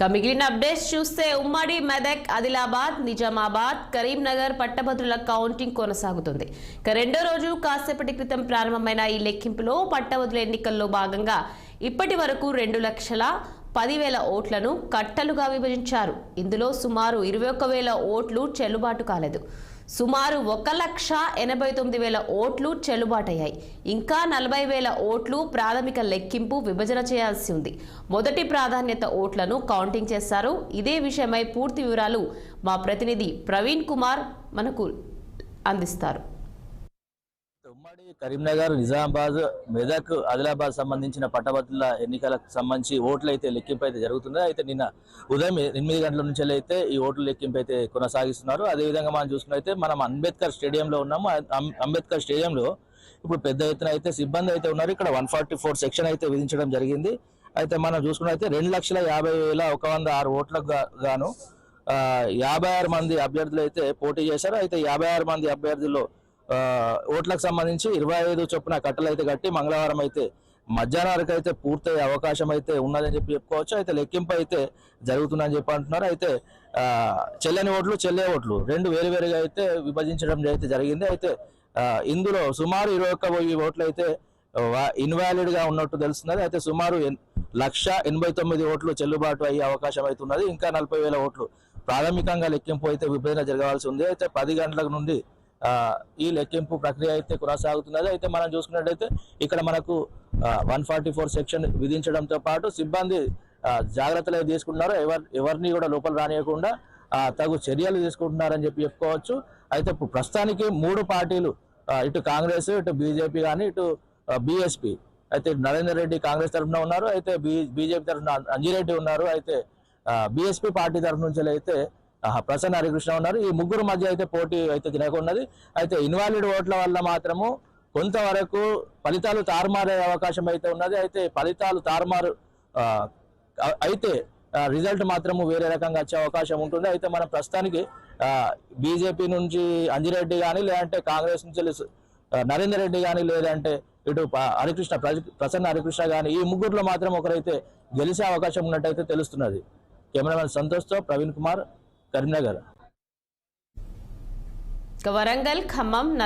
మిగిలిన అప్డేట్స్ చూస్తే ఉమ్మడి మెదక్, ఆదిలాబాద్, నిజామాబాద్, కరీంనగర్ పట్టభద్రుల కౌంటింగ్ కొనసాగుతుంది. రెండో రోజు కాసేపటి క్రితం ప్రారంభమైన ఈ లెక్కింపులో పట్టభద్రుల ఎన్నికల్లో భాగంగా ఇప్పటి వరకు 2,10,000 ఓట్లను కట్టలుగా విభజించారు. ఇందులో సుమారు 21,000 ఓట్లు చెల్లుబాటు కాలేదు. సుమారు 1,89,000 ఓట్లు చెల్లుబాటయ్యాయి. ఇంకా 40,000 ఓట్లు ప్రాథమిక లెక్కింపు విభజన చేయాల్సి ఉంది. మొదటి ప్రాధాన్యత ఓట్లను కౌంటింగ్ చేశారు. ఇదే విషయమై పూర్తి వివరాలు మా ప్రతినిధి ప్రవీణ్ కుమార్ మనకు అందిస్తారు. ఉమ్మడి కరీంనగర్, నిజామాబాద్, మెదక్, ఆదిలాబాద్ సంబంధించిన పట్టభద్రుల ఎన్నికలకు సంబంధించి ఓట్లు అయితే లెక్కింపు అయితే జరుగుతుంది. అయితే నిన్న ఉదయం 8 గంటల నుంచి అయితే ఈ ఓట్ల లెక్కింపు అయితే కొనసాగిస్తున్నారు. అదేవిధంగా మనం చూసుకున్నైతే మనం అంబేద్కర్ స్టేడియంలో ఉన్నాము. అంబేద్కర్ స్టేడియంలో ఇప్పుడు పెద్ద ఎత్తున అయితే సిబ్బంది అయితే ఉన్నారు. ఇక్కడ 144 సెక్షన్ అయితే విధించడం జరిగింది. అయితే మనం చూసుకున్నైతే 2,50,106 ఓట్లకు గాను 56 మంది అభ్యర్థులు అయితే పోటీ చేశారు. అయితే 56 మంది అభ్యర్థుల్లో ఓట్లకు సంబంధించి 25 చొప్పున కట్టలు అయితే కట్టి మంగళవారం అయితే మధ్యాహ్నం వరకు అయితే పూర్తయ్యే అవకాశం అయితే ఉన్నదని చెప్పుకోవచ్చు. అయితే లెక్కింపు అయితే జరుగుతుందని అంటున్నారు. అయితే చెల్లని ఓట్లు, చెల్లే ఓట్లు రెండు వేరువేరుగా అయితే విభజించడం అయితే జరిగింది. అయితే ఇందులో సుమారు 21,000 ఓట్లు అయితే ఇన్వాలిడ్ గా ఉన్నట్టు తెలుస్తున్నది. అయితే సుమారు 1,89,000 ఓట్లు చెల్లుబాటు అయ్యే అవకాశం అయితే ఉన్నది. ఇంకా 40,000 ఓట్లు ప్రాథమికంగా లెక్కింపు అయితే విభజన జరగాల్సి ఉంది. అయితే 10 గంటల నుండి ఈ లెక్కింపు ప్రక్రియ అయితే కొనసాగుతున్నది. అయితే మనం చూసుకున్నట్టయితే ఇక్కడ మనకు 144 సెక్షన్ విధించడంతో పాటు సిబ్బంది జాగ్రత్తలు తీసుకుంటున్నారు. ఎవరిని కూడా లోపల రానియకుండా తగు చర్యలు తీసుకుంటున్నారని చెప్పుకోవచ్చు. అయితే ప్రస్తుతానికి 3 పార్టీలు, ఇటు కాంగ్రెస్, ఇటు బీజేపీ కానీ, ఇటు బీఎస్పీ, అయితే నరేందర్ రెడ్డి కాంగ్రెస్ తరఫున ఉన్నారు. అయితే బీజేపీ తరఫున అంజిరెడ్డి ఉన్నారు. అయితే బీఎస్పీ పార్టీ తరఫు నుంచి అయితే ప్రసన్న హరికృష్ణ ఉన్నారు. ఈ ముగ్గురు మధ్య అయితే పోటీ అయితే జరగనున్నది. అయితే ఇన్వాలిడ్ ఓట్ల వల్ల మాత్రము కొంతవరకు ఫలితాలు తారుమారే అవకాశం అయితే ఉన్నది. అయితే ఫలితాలు తారుమారు అయితే రిజల్ట్ మాత్రము వేరే రకంగా వచ్చే అవకాశం ఉంటుంది. అయితే మనం ప్రస్తుతానికి బీజేపీ నుంచి అంజిరెడ్డి కానీ, లేదంటే కాంగ్రెస్ నుంచి నరేందర్ రెడ్డి కానీ, లేదంటే ఇటు ప్రసన్న హరికృష్ణ కానీ, ఈ ముగ్గురులో మాత్రం ఒకరైతే గెలిచే అవకాశం ఉన్నట్టయితే తెలుస్తున్నది. కెమెరామెన్ సంతోష్తో ప్రవీణ్ కుమార్, కరీంనగర్. వరంగల్, ఖమ్మం.